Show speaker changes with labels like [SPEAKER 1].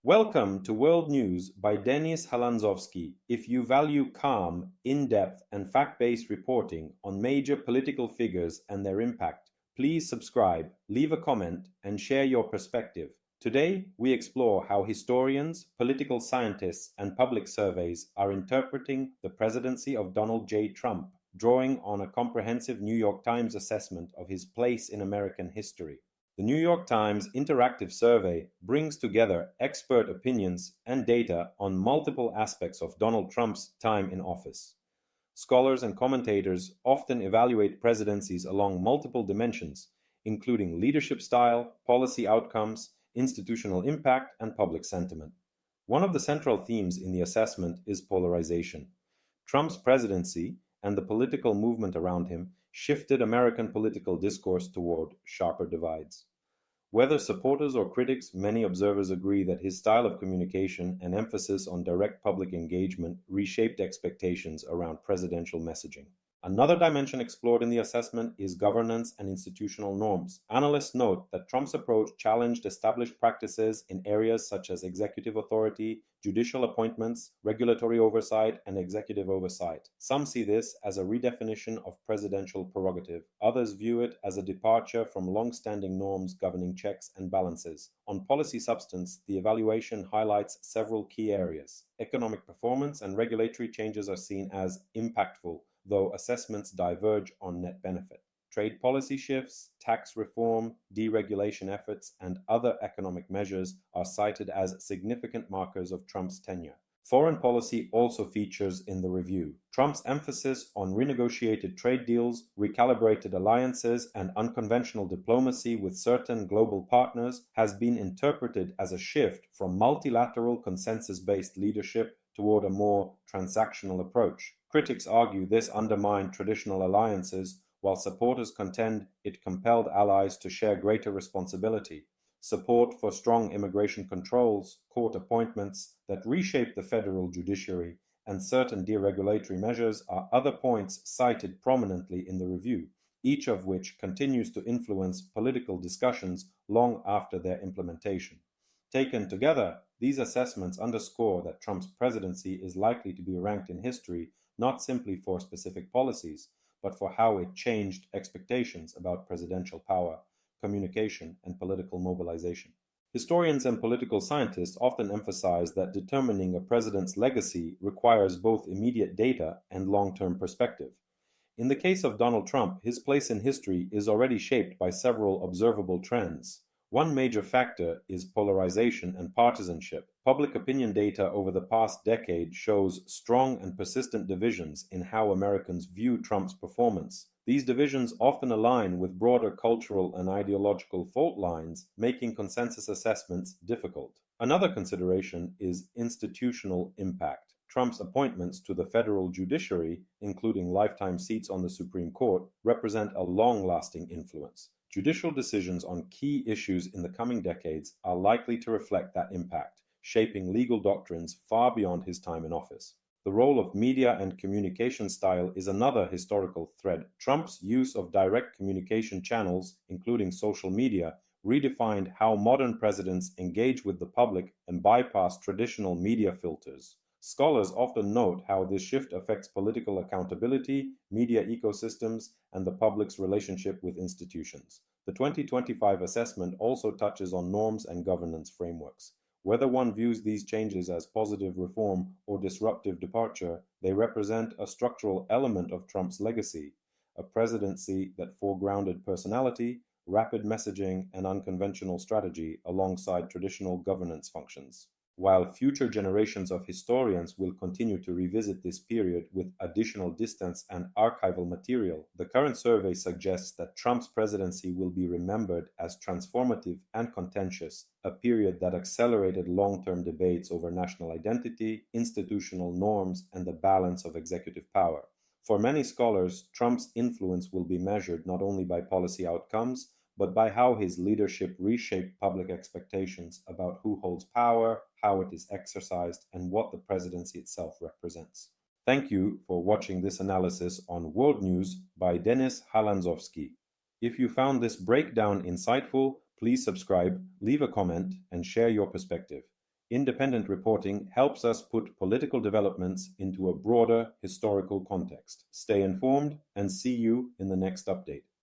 [SPEAKER 1] Welcome to World News by Denis Halandzovskyi. If you value calm, in-depth, and fact-based reporting on major political figures and their impact, please subscribe, leave a comment, and share your perspective. Today, we explore how historians, political scientists, and public surveys are interpreting the presidency of Donald J. Trump, drawing on a comprehensive New York Times assessment of his place in American history. The New York Times interactive survey brings together expert opinions and data on multiple aspects of Donald Trump's time in office. Scholars and commentators often evaluate presidencies along multiple dimensions, including leadership style, policy outcomes, institutional impact, and public sentiment. One of the central themes in the assessment is polarization. Trump's presidency and the political movement around him shifted American political discourse toward sharper divides. Whether supporters or critics, many observers agree that his style of communication and emphasis on direct public engagement reshaped expectations around presidential messaging. Another dimension explored in the assessment is governance and institutional norms. Analysts note that Trump's approach challenged established practices in areas such as executive authority, judicial appointments, regulatory oversight, and executive oversight. Some see this as a redefinition of presidential prerogative. Others view it as a departure from long-standing norms governing checks and balances. On policy substance, the evaluation highlights several key areas. Economic performance and regulatory changes are seen as impactful, though assessments diverge on net benefit. Trade policy shifts, tax reform, deregulation efforts, and other economic measures are cited as significant markers of Trump's tenure. Foreign policy also features in the review. Trump's emphasis on renegotiated trade deals, recalibrated alliances, and unconventional diplomacy with certain global partners has been interpreted as a shift from multilateral consensus-based leadership toward a more transactional approach. Critics argue this undermined traditional alliances, while supporters contend it compelled allies to share greater responsibility. Support for strong immigration controls, court appointments that reshape the federal judiciary, and certain deregulatory measures are other points cited prominently in the review, each of which continues to influence political discussions long after their implementation. Taken together, these assessments underscore that Trump's presidency is likely to be ranked in history not simply for specific policies, but for how it changed expectations about presidential power, communication, and political mobilization. Historians and political scientists often emphasize that determining a president's legacy requires both immediate data and long-term perspective. In the case of Donald Trump, his place in history is already shaped by several observable trends. One major factor is polarization and partisanship. Public opinion data over the past decade shows strong and persistent divisions in how Americans view Trump's performance. These divisions often align with broader cultural and ideological fault lines, making consensus assessments difficult. Another consideration is institutional impact. Trump's appointments to the federal judiciary, including lifetime seats on the Supreme Court, represent a long-lasting influence. Judicial decisions on key issues in the coming decades are likely to reflect that impact, shaping legal doctrines far beyond his time in office. The role of media and communication style is another historical thread. Trump's use of direct communication channels, including social media, redefined how modern presidents engage with the public and bypass traditional media filters. Scholars often note how this shift affects political accountability, media ecosystems, and the public's relationship with institutions. The 2025 assessment also touches on norms and governance frameworks. Whether one views these changes as positive reform or disruptive departure, they represent a structural element of Trump's legacy, a presidency that foregrounded personality, rapid messaging, and unconventional strategy alongside traditional governance functions. While future generations of historians will continue to revisit this period with additional distance and archival material, the current survey suggests that Trump's presidency will be remembered as transformative and contentious, a period that accelerated long-term debates over national identity, institutional norms, and the balance of executive power. For many scholars, Trump's influence will be measured not only by policy outcomes, but by how his leadership reshaped public expectations about who holds power, how it is exercised, and what the presidency itself represents. Thank you for watching this analysis on World News by Denis Halandzovskyi. If you found this breakdown insightful, please subscribe, leave a comment, and share your perspective. Independent reporting helps us put political developments into a broader historical context. Stay informed and see you in the next update.